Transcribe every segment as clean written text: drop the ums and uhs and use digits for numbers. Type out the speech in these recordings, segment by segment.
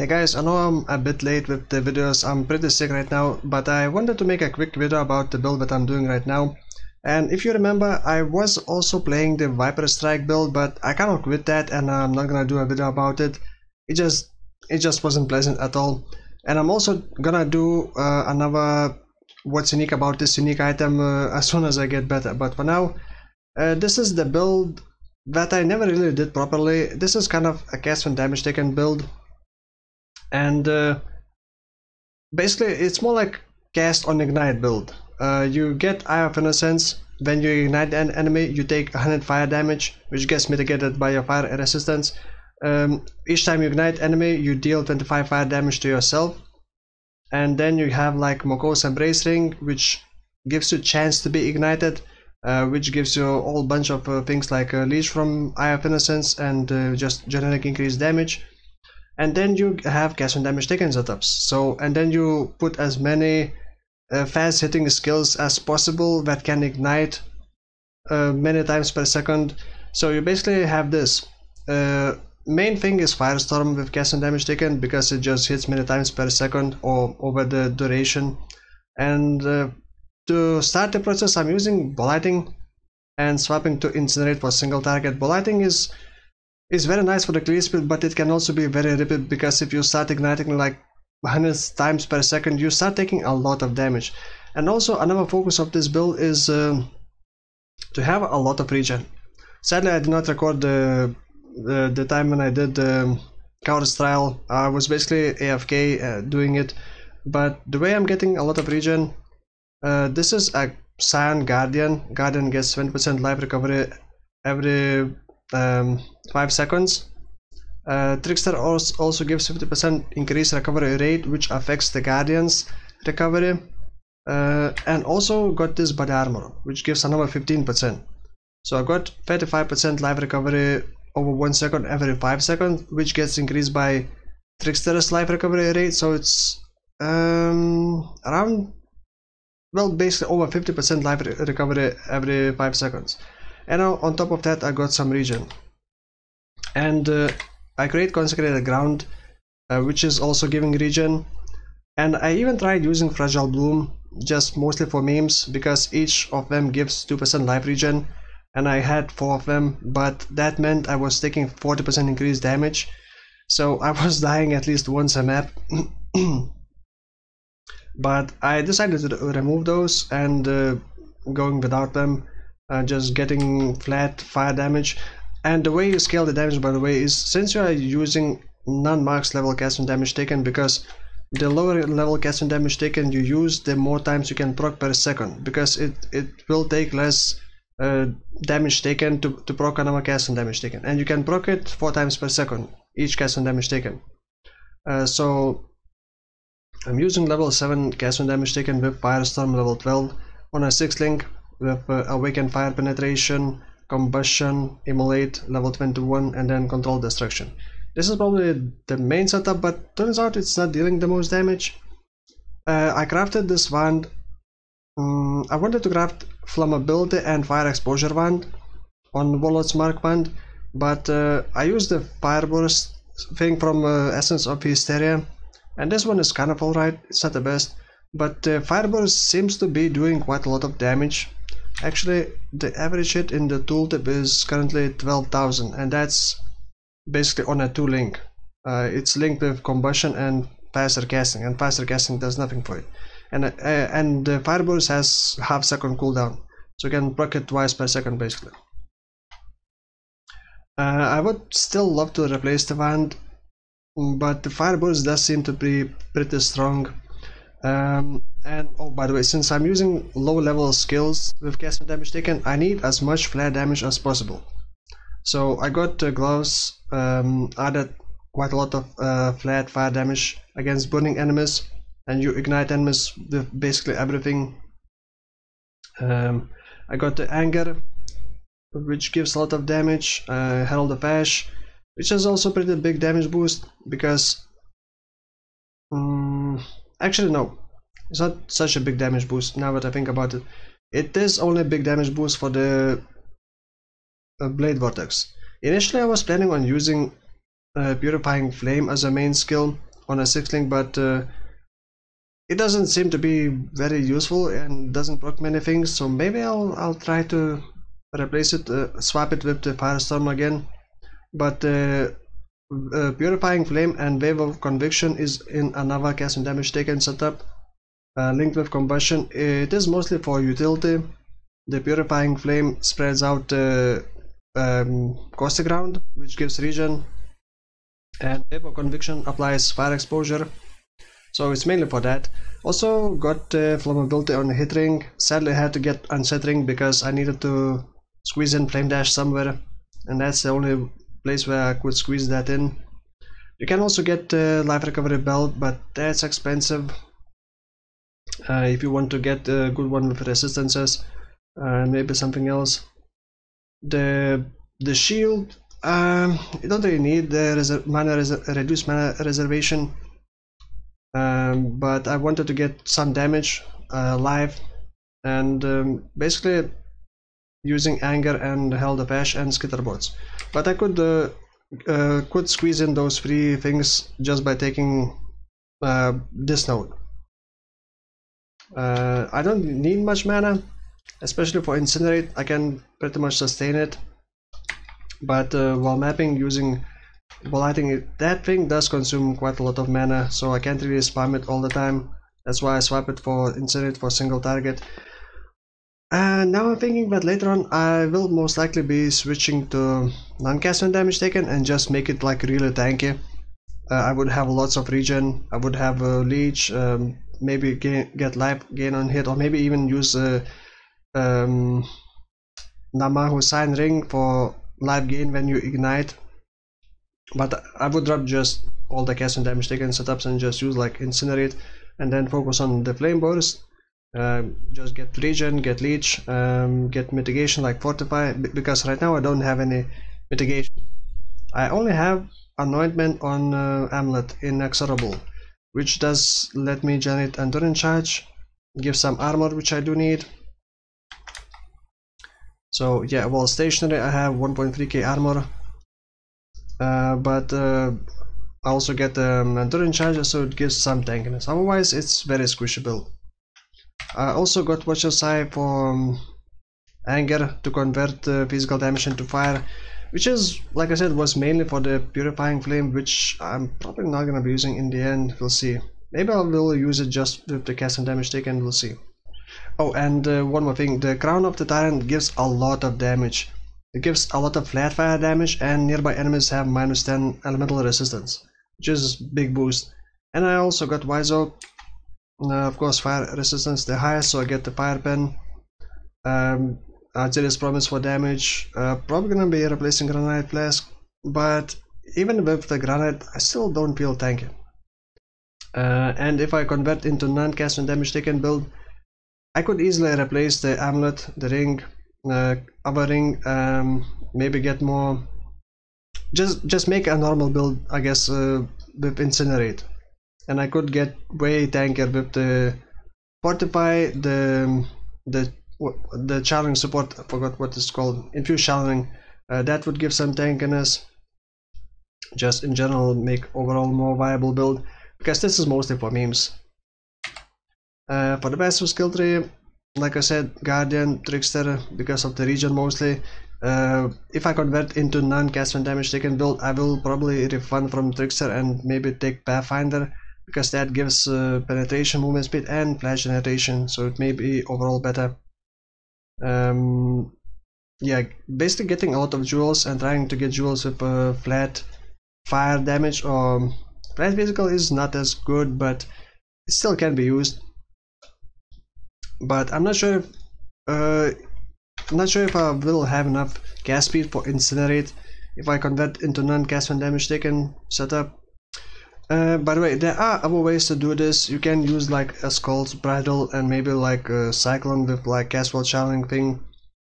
Hey guys, I know I'm a bit late with the videos, I'm pretty sick right now, but I wanted to make a quick video about the build that I'm doing right now. And if you remember, I was also playing the Viper Strike build, but I kind of quit that and I'm not gonna do a video about it. It just wasn't pleasant at all. And I'm also gonna do another what's unique about this unique item as soon as I get better. But for now, this is the build that I never really did properly. This is kind of a cast when damage taken build. And basically it's more like cast on ignite build. You get Eye of Innocence. When you ignite an enemy, you take 100 fire damage, which gets mitigated by your fire resistance. Each time you ignite enemy, you deal 25 fire damage to yourself. And then you have like Moko's Embrace Ring, which gives you a chance to be ignited, which gives you a whole bunch of things like Leash from Eye of Innocence and just generic increased damage. And then you have cast when damage taken setups. So, and then you put as many fast hitting skills as possible that can ignite many times per second. So you basically have this. Main thing is Firestorm with cast and damage taken, because it just hits many times per second or over the duration. And to start the process, I'm using Blighting and swapping to Incinerate for single target. Blighting is very nice for the clear speed, but it can also be very rapid, because if you start igniting like 100 times per second, you start taking a lot of damage. And also another focus of this build is to have a lot of regen. Sadly, I did not record the time when I did the Coward's Trial. I was basically AFK doing it, but the way I'm getting a lot of regen, this is a Scion Guardian. Guardian gets 20% life recovery every 5 seconds. Trickster also gives 50% increased recovery rate, which affects the Guardian's recovery, and also got this body armor, which gives another 15%. So I got 35% life recovery over 1 second every 5 seconds, which gets increased by Trickster's life recovery rate. So it's around, well, basically over 50% life recovery every 5 seconds. And on top of that, I got some regen. And I create Consecrated Ground, which is also giving regen. And I even tried using Fragile Bloom, just mostly for memes, because each of them gives 2% life regen. And I had 4 of them, but that meant I was taking 40% increased damage. So I was dying at least once a map. But I decided to remove those and going without them. Just getting flat fire damage. And the way you scale the damage, by the way, is since you are using non-max level cast and damage taken, because the lower level cast and damage taken you use, the more times you can proc per second, because it will take less damage taken to proc another cast and damage taken, and you can proc it 4 times per second each cast and damage taken. So I'm using level 7 cast and damage taken with Firestorm, level 12 on a 6 link with Awaken Fire Penetration, Combustion, Immolate, level 21, and then Control Destruction. This is probably the main setup, but turns out it's not dealing the most damage. I crafted this wand. I wanted to craft Flammability and Fire Exposure wand on Warlord's Mark wand, but I used the Fireburst thing from Essence of Hysteria, and this one is kind of alright. It's not the best, but Fireburst seems to be doing quite a lot of damage. Actually, the average hit in the tooltip is currently 12,000, and that's basically on a 2 link. It's linked with Combustion and Faster Casting, and Faster Casting does nothing for it. And the Fireburst has half second cooldown, so you can proc it twice per second basically. I would still love to replace the wand, but the Fireburst does seem to be pretty strong. And oh, by the way, since I'm using low level skills with cast and damage taken, I need as much flare damage as possible. So I got gloves, added quite a lot of flat fire damage against burning enemies, and you ignite enemies with basically everything. I got the Anger, which gives a lot of damage, Herald of Ash, which is also pretty big damage boost, because actually no, it's not such a big damage boost now that I think about it. It is only a big damage boost for the Blade Vortex. Initially I was planning on using Purifying Flame as a main skill, on a 6 link, but it doesn't seem to be very useful and doesn't proc many things, so maybe I'll try to replace it, swap it with the Firestorm again. But Purifying Flame and Wave of Conviction is in another cast and damage taken setup, linked with Combustion. It is mostly for utility. The Purifying Flame spreads out Caustic Ground, which gives regen, and Wave of Conviction applies fire exposure, so it's mainly for that. Also got flammability on the hit ring. Sadly I had to get unset ring because I needed to squeeze in Flame Dash somewhere, and that's the only place where I could squeeze that in. You can also get life recovery belt, but that's expensive if you want to get a good one with resistances, maybe something else. The shield, you don't really need the reduced mana reservation, but I wanted to get some damage live, and basically using Anger and Held of Ash and Skitterbots. But I could squeeze in those 3 things just by taking this node. I don't need much mana, especially for Incinerate. I can pretty much sustain it, but while mapping using lighting, that thing does consume quite a lot of mana, so I can't really spam it all the time. That's why I swap it for Incinerate for single target. And now I'm thinking that later on I will most likely be switching to non-cast when damage taken and just make it like really tanky. I would have lots of regen, I would have a leech, maybe get life gain on hit, or maybe even use Namahu Sign Ring for life gain when you ignite. But I would drop just all the cast and damage taken setups and just use like Incinerate, and then focus on the Flame Burst. Just get regen, get leech, get mitigation like Fortify, because right now I don't have any mitigation. I only have anointment on Amulet Inexorable, which does let me generate endurance charge, give some armor, which I do need. So yeah, while stationary I have 1.3k armor, but I also get endurance charge, so it gives some tankiness. Otherwise it's very squishy build. I also got Watcher's Eye for Anger to convert physical damage into fire, which is, like I said, was mainly for the Purifying Flame, which I'm probably not gonna be using in the end. We'll see. Maybe I will use it just with the cast and damage taken. We'll see. Oh, and one more thing, the Crown of the Tyrant gives a lot of damage. It gives a lot of flat fire damage, and nearby enemies have -10 elemental resistance, which is big boost. And I also got Wise Oak. Of course, fire resistance the highest, so I get the Fire Pen. Azirius Promise for damage. Probably gonna be replacing Granite Flask, but even with the Granite, I still don't feel tanky. And if I convert into non-cast and damage taken build, I could easily replace the Amulet, the ring, other ring, maybe get more. Just make a normal build, I guess, with Incinerate. And I could get way tankier with the Fortify, the channeling support. I forgot what it's called, infused channeling. That would give some tankiness. Just in general, make overall more viable build, because this is mostly for memes. For the passive skill tree, like I said, Guardian, Trickster, because of the regen mostly. If I convert into non-cast when damage taken build, I will probably refund from Trickster and maybe take Pathfinder, because that gives penetration, movement speed, and flash generation, so it may be overall better. Yeah, basically getting a lot of jewels and trying to get jewels with flat fire damage or flat physical is not as good, but it still can be used. But I'm not sure if I will have enough cast speed for Incinerate if I convert into non-cast when damage taken setup. By the way, there are other ways to do this. You can use like a Skull's Bridle and maybe like a Cyclone with like casual channeling thing,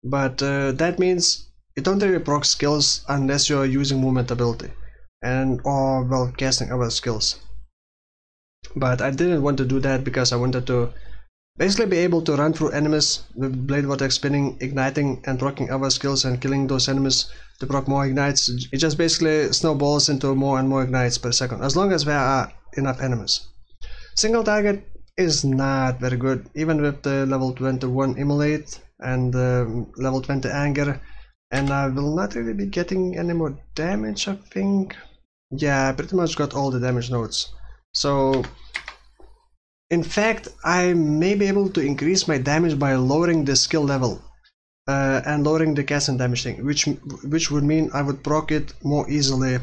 but that means you don't really proc skills unless you're using movement ability or well casting other skills. But I didn't want to do that because I wanted to basically be able to run through enemies with blade vortex spinning, igniting and proccing other skills and killing those enemies to proc more ignites. It just basically snowballs into more and more ignites per second, as long as there are enough enemies. Single target is not very good, even with the level 21 Immolate and level 20 Anger, and I will not really be getting any more damage, I think. Yeah, I pretty much got all the damage nodes. So in fact, I may be able to increase my damage by lowering the skill level and lowering the cast and damage thing, which would mean I would proc it more easily.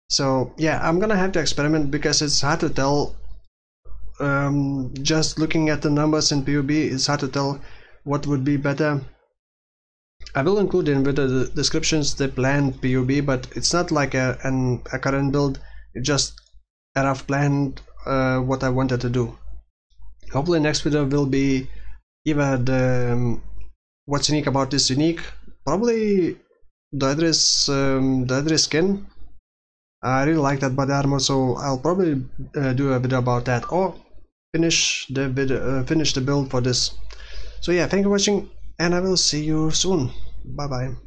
So yeah, I'm gonna have to experiment because it's hard to tell. Just looking at the numbers in PUB, it's hard to tell what would be better. I will include in the descriptions the planned PUB, but it's not like a current build. It's just a rough plan. What I wanted to do. Hopefully next video will be either the what's unique about this unique, probably the Idris skin. I really like that body armor, so I'll probably do a video about that, or finish the build for this. So yeah, thank you for watching, and I will see you soon. Bye bye.